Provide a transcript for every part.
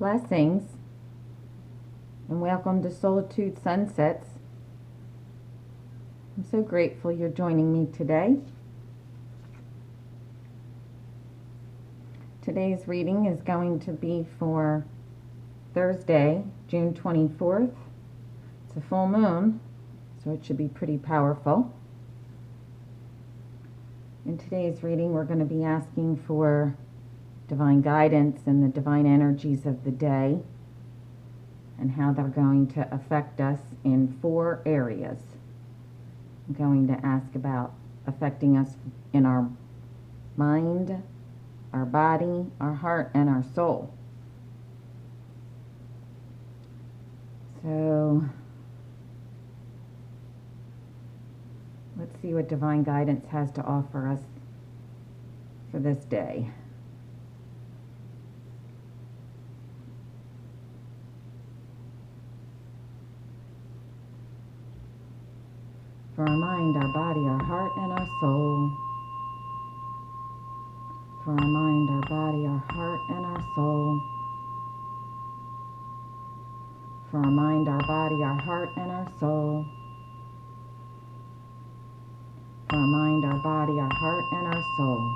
Blessings and welcome to Soulitude Sunsets. I'm so grateful you're joining me today. Today's reading is going to be for Thursday, June 24th. It's a full moon, so it should be pretty powerful. In today's reading, we're going to be asking for divine guidance and the divine energies of the day and how they're going to affect us in 4 areas. I'm going to ask about affecting us in our mind, our body, our heart, and our soul. So let's see what divine guidance has to offer us for this day. For our mind, our body, our heart, and our soul. For our mind, our body, our heart, and our soul. For our mind, our body, our heart, and our soul. For our mind, our body, our heart, and our soul.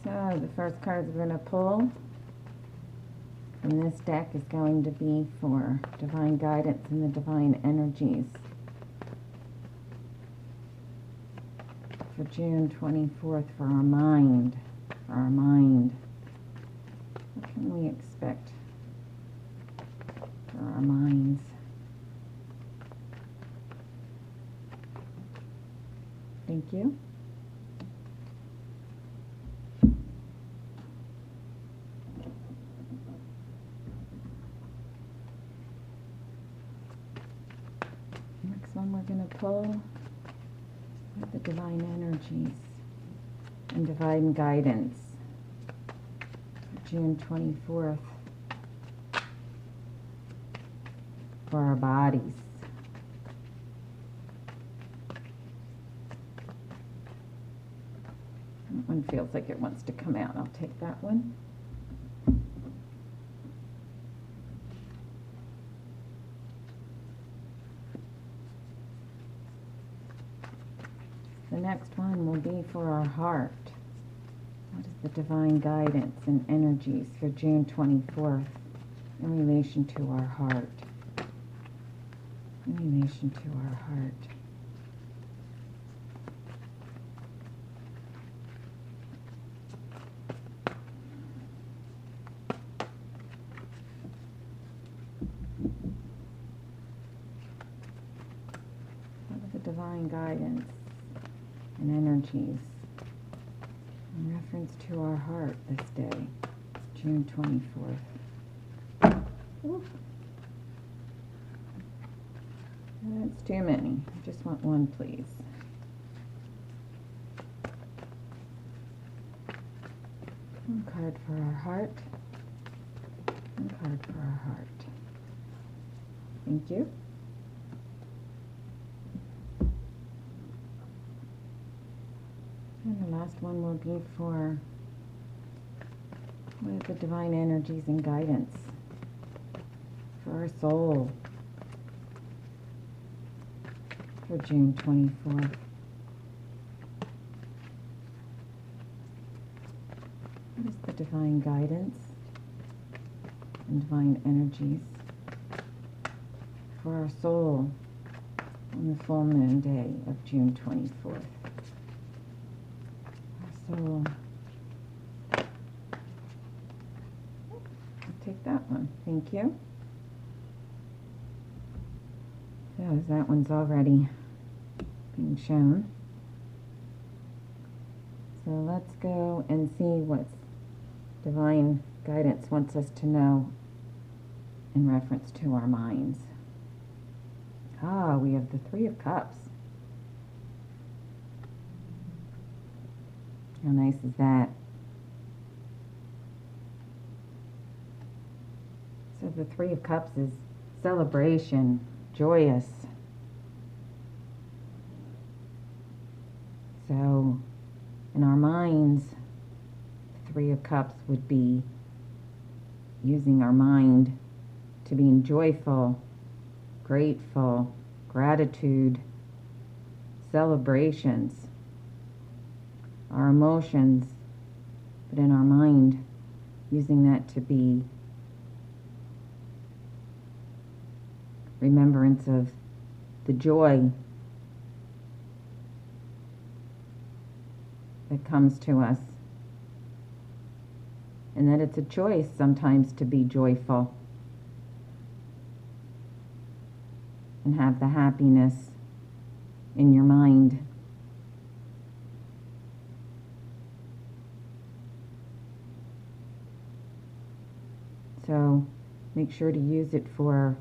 So the first cards we're going to pull from this deck is going to be for divine guidance and the divine energies for June 24th for our mind. For our mind. What can we expect for our minds? Thank you. Next one we're going to pull with the divine energies and divine guidance for June 24th for our bodies. That one feels like it wants to come out. I'll take that one. The next one will be for our heart. What is the divine guidance and energies for June 24th in relation to our heart? In relation to our heart. What is the divine guidance and energies in reference to our heart this day, June 24th. Ooh. That's too many. I just want one, please. One card for our heart. One card for our heart. Thank you. And the last one will be for what are the divine energies and guidance for our soul for June 24th. What is the divine guidance and divine energies for our soul on the full moon day of June 24th? So I'll take that one. Thank you. So that one's already being shown. So let's go and see what divine guidance wants us to know in reference to our minds. Ah, we have the 3 of Cups. How nice is that? So the 3 of Cups is celebration, joyous, So in our minds, Three of Cups would be using our mind to being joyful, grateful, gratitude, celebrations, our emotions, but in our mind, using that to be remembrance of the joy that comes to us, and that it's a choice sometimes to be joyful and have the happiness in your mind. So make sure to use it for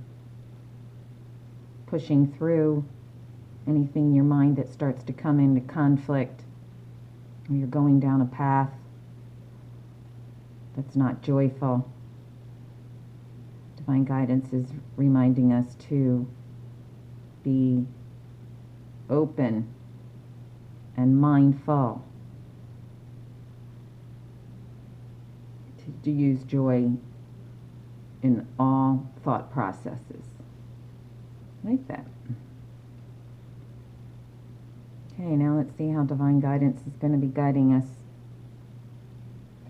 pushing through anything in your mind that starts to come into conflict, or you're going down a path that's not joyful. Divine guidance is reminding us to be open and mindful, to use joy in all thought processes. Like that. Okay, now let's see how divine guidance is going to be guiding us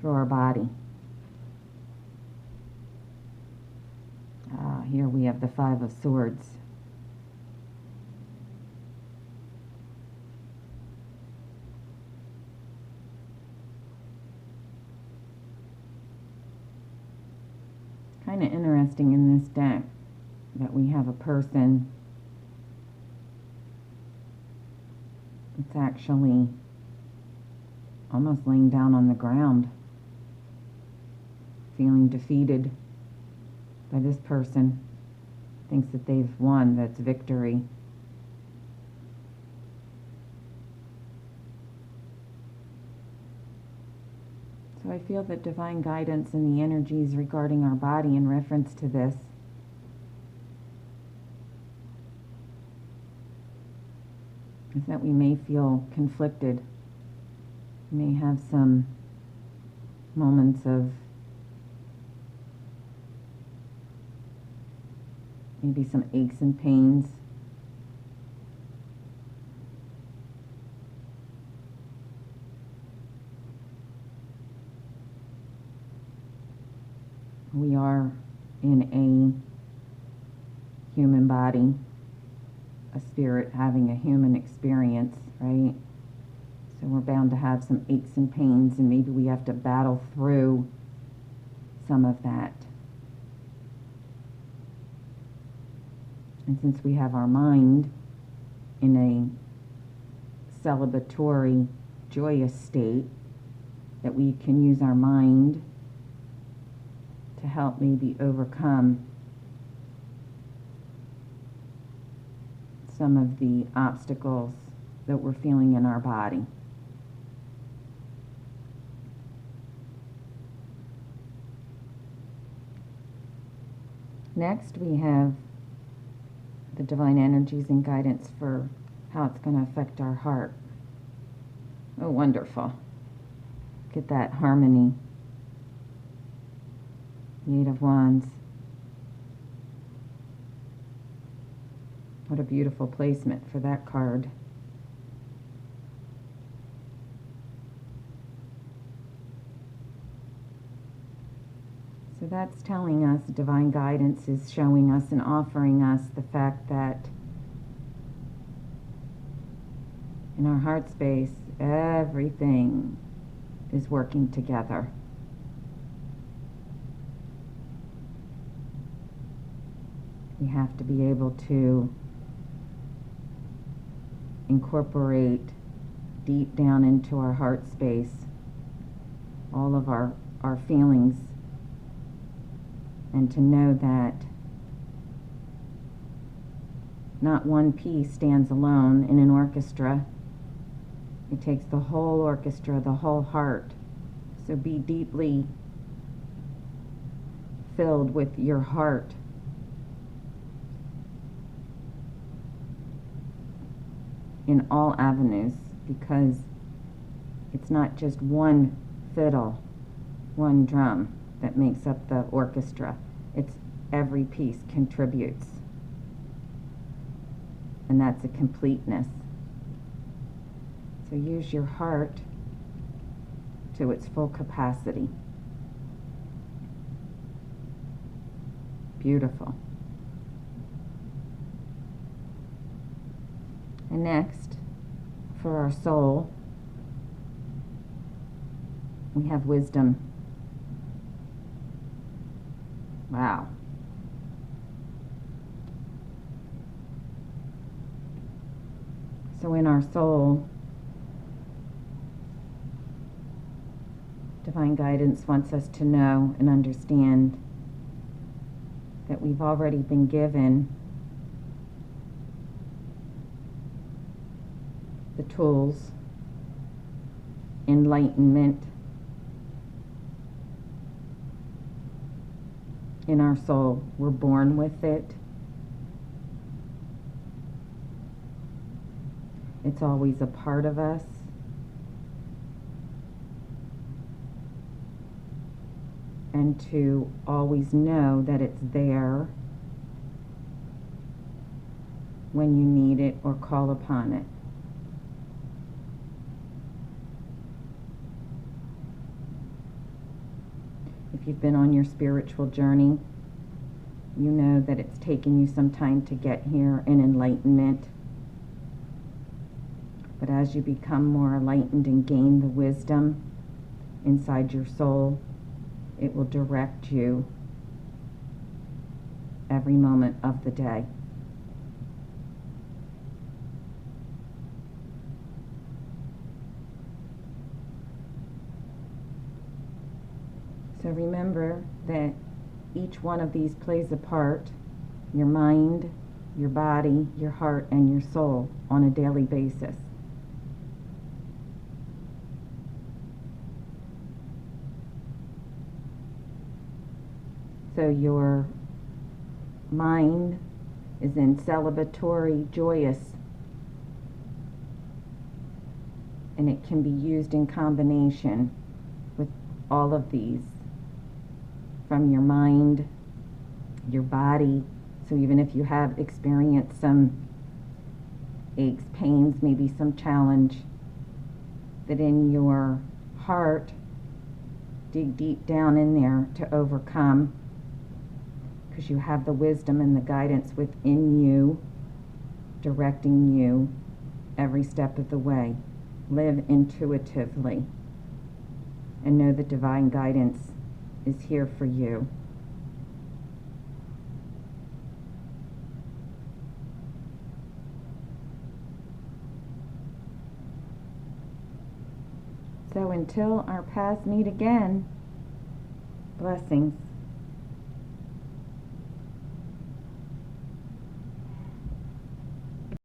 through our body. Here we have the Five of Swords. Kind of interesting in this deck that we have a person that's actually almost laying down on the ground, feeling defeated by this person, thinks that they've won, that's victory. So I feel that divine guidance and the energies regarding our body in reference to this is that we may feel conflicted. We may have some moments of maybe some aches and pains. We are in a human body, a spirit having a human experience, right? So we're bound to have some aches and pains, and maybe we have to battle through some of that. And since we have our mind in a celebratory, joyous state, that we can use our mind to help maybe overcome some of the obstacles that we're feeling in our body. Next, we have the divine energies and guidance for how it's going to affect our heart. Oh, wonderful. Get that harmony. The Eight of Wands. What a beautiful placement for that card. So that's telling us, divine guidance is showing us and offering us the fact that in our heart space, everything is working together. We have to be able to incorporate deep down into our heart space all of our feelings, and to know that not one piece stands alone in an orchestra. It takes the whole orchestra, the whole heart. So be deeply filled with your heart. In all avenues because it's not just one fiddle, one drum that makes up the orchestra. It's every piece contributes. And that's a completeness. So use your heart to its full capacity. Beautiful. And next, for our soul, we have wisdom. Wow. So in our soul, divine guidance wants us to know and understand that we've already been given the tools, enlightenment in our soul. We're born with it. It's always a part of us. And to always know that it's there when you need it or call upon it. If you've been on your spiritual journey, you know that it's taken you some time to get here in enlightenment. But as you become more enlightened and gain the wisdom inside your soul, it will direct you every moment of the day. So remember that each one of these plays a part, your mind, your body, your heart, and your soul, on a daily basis. So your mind is in celebratory, joyous, and it can be used in combination with all of these, from your mind, your body. So even if you have experienced some aches, pains, maybe some challenge, that in your heart, dig deep down in there to overcome, because you have the wisdom and the guidance within you, directing you every step of the way. Live intuitively and know that divine guidance is here for you. So until our paths meet again, blessings.